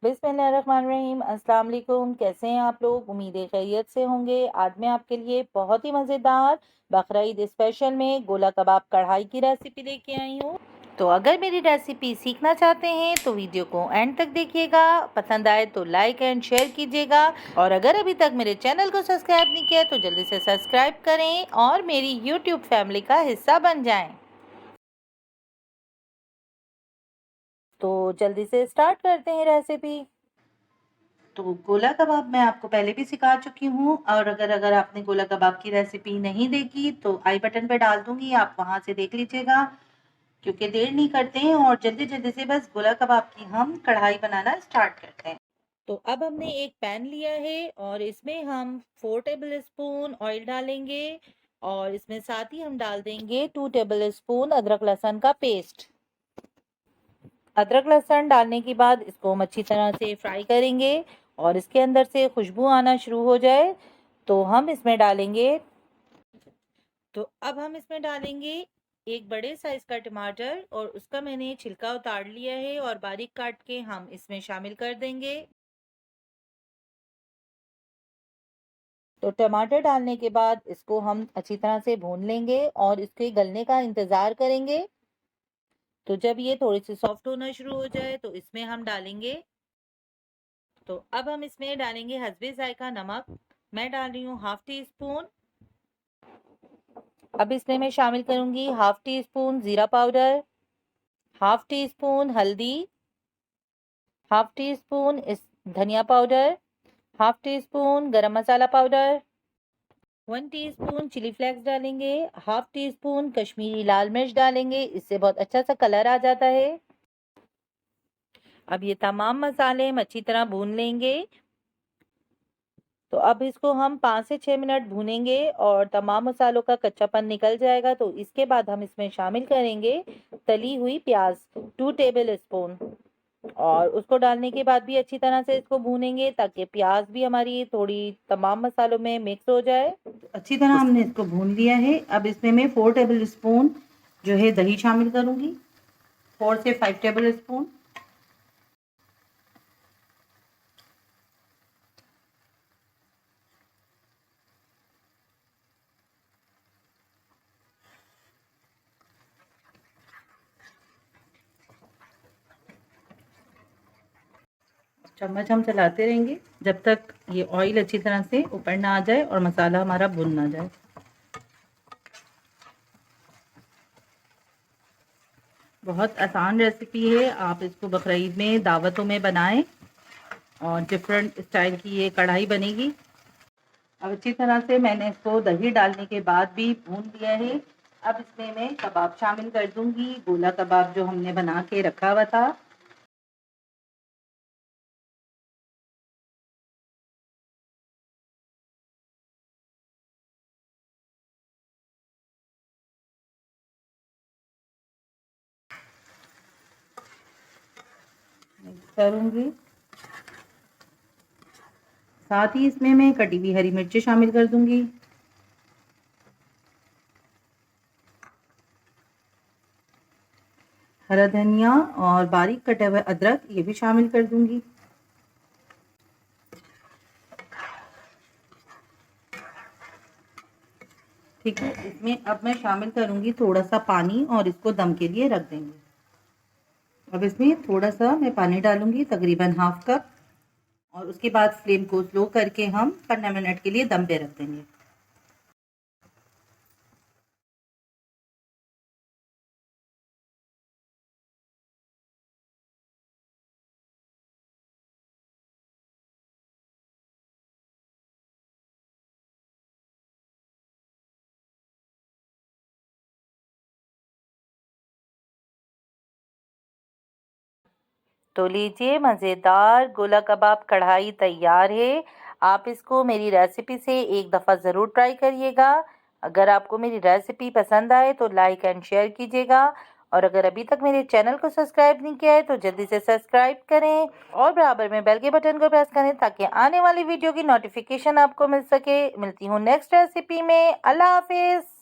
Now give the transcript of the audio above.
बिस्मिल्लाहिर्रहमानिर्रहीम। अस्सलाम वालेकुम। कैसे हैं आप लोग? उम्मीद है खैरियत से होंगे। आज मैं आपके लिए बहुत ही मज़ेदार बकरा ईद स्पेशल में गोला कबाब कढ़ाई की रेसिपी लेके आई हूँ। तो अगर मेरी रेसिपी सीखना चाहते हैं तो वीडियो को एंड तक देखिएगा। पसंद आए तो लाइक एंड शेयर कीजिएगा, और अगर अभी तक मेरे चैनल को सब्सक्राइब नहीं किया तो जल्दी से सब्सक्राइब करें और मेरी यूट्यूब फैमिली का हिस्सा बन जाएं। तो जल्दी से स्टार्ट करते हैं रेसिपी। तो गोला कबाब मैं आपको पहले भी सिखा चुकी हूँ, और अगर अगर आपने गोला कबाब की रेसिपी नहीं देखी तो आई बटन पे डाल दूंगी, आप वहां से देख लीजिएगा। क्योंकि देर नहीं करते हैं और जल्दी जल्दी से बस गोला कबाब की हम कढ़ाई बनाना स्टार्ट करते हैं। तो अब हमने एक पैन लिया है और इसमें हम 4 टेबल स्पून ऑयल डालेंगे, और इसमें साथ ही हम डाल देंगे 2 टेबल स्पून अदरक लहसुन का पेस्ट। अदरक लहसुन डालने के बाद इसको हम अच्छी तरह से फ्राई करेंगे, और इसके अंदर से खुशबू आना शुरू हो जाए तो हम इसमें डालेंगे एक बड़े साइज का टमाटर, और उसका मैंने छिलका उतार लिया है और बारीक काट के हम इसमें शामिल कर देंगे। तो टमाटर डालने के बाद इसको हम अच्छी तरह से भून लेंगे और इसके गलने का इंतजार करेंगे। तो जब ये थोड़ी सी सॉफ्ट होना शुरू हो जाए तो इसमें हम डालेंगे तो अब हम इसमें डालेंगे हस्बे जायका नमक। मैं डाल रही हूँ हाफ टी स्पून। अब इसमें मैं शामिल करूंगी हाफ टी स्पून जीरा पाउडर, हाफ टी स्पून हल्दी, हाफ टी स्पून इस धनिया पाउडर, हाफ टी स्पून गरम मसाला पाउडर, 1 टीस्पून चिली फ्लेक्स डालेंगे, हाफ टी स्पून कश्मीरी लाल मिर्च डालेंगे, इससे बहुत अच्छा सा कलर आ जाता है। अब ये तमाम मसाले हम अच्छी तरह भून लेंगे। तो अब इसको हम 5 से 6 मिनट भूनेंगे और तमाम मसालों का कच्चापन निकल जाएगा। तो इसके बाद हम इसमें शामिल करेंगे तली हुई प्याज 2 टेबल स्पून, और उसको डालने के बाद भी अच्छी तरह से इसको भूनेंगे ताकि प्याज भी हमारी थोड़ी तमाम मसालों में मिक्स हो जाए। अच्छी तरह हमने इसको भून लिया है। अब इसमें मैं 4 टेबल स्पून जो है दही शामिल करूंगी, 4 से 5 टेबल स्पून। चम्मच हम चलाते रहेंगे जब तक ये ऑयल अच्छी तरह से ऊपर ना आ जाए और मसाला हमारा भुन ना जाए। बहुत आसान रेसिपी है, आप इसको बकरीद में दावतों में बनाएं और डिफरेंट स्टाइल की ये कढ़ाई बनेगी। अब अच्छी तरह से मैंने इसको दही डालने के बाद भी भून लिया है। अब इसमें मैं कबाब शामिल कर दूंगी, गोला कबाब जो हमने बना के रखा हुआ था। मिक्स करूंगी। साथ ही इसमें मैं कटी हुई हरी मिर्ची शामिल कर दूंगी। हरा धनिया और बारीक कटा हुआ अदरक ये भी शामिल कर दूंगी। ठीक है, इसमें अब मैं शामिल करूंगी थोड़ा सा पानी और इसको दम के लिए रख देंगे। अब इसमें थोड़ा सा मैं पानी डालूंगी, तकरीबन हाफ कप, और उसके बाद फ्लेम को स्लो करके हम 15 मिनट के लिए दम पे रख देंगे। तो लीजिए, मज़ेदार गोला कबाब कढ़ाई तैयार है। आप इसको मेरी रेसिपी से एक दफ़ा ज़रूर ट्राई करिएगा। अगर आपको मेरी रेसिपी पसंद आए तो लाइक एंड शेयर कीजिएगा, और अगर अभी तक मेरे चैनल को सब्सक्राइब नहीं किया है तो जल्दी से सब्सक्राइब करें और बराबर में बेल के बटन को प्रेस करें ताकि आने वाली वीडियो की नोटिफिकेशन आपको मिल सके। मिलती हूँ नेक्स्ट रेसिपी में। अल्लाह हाफिज़।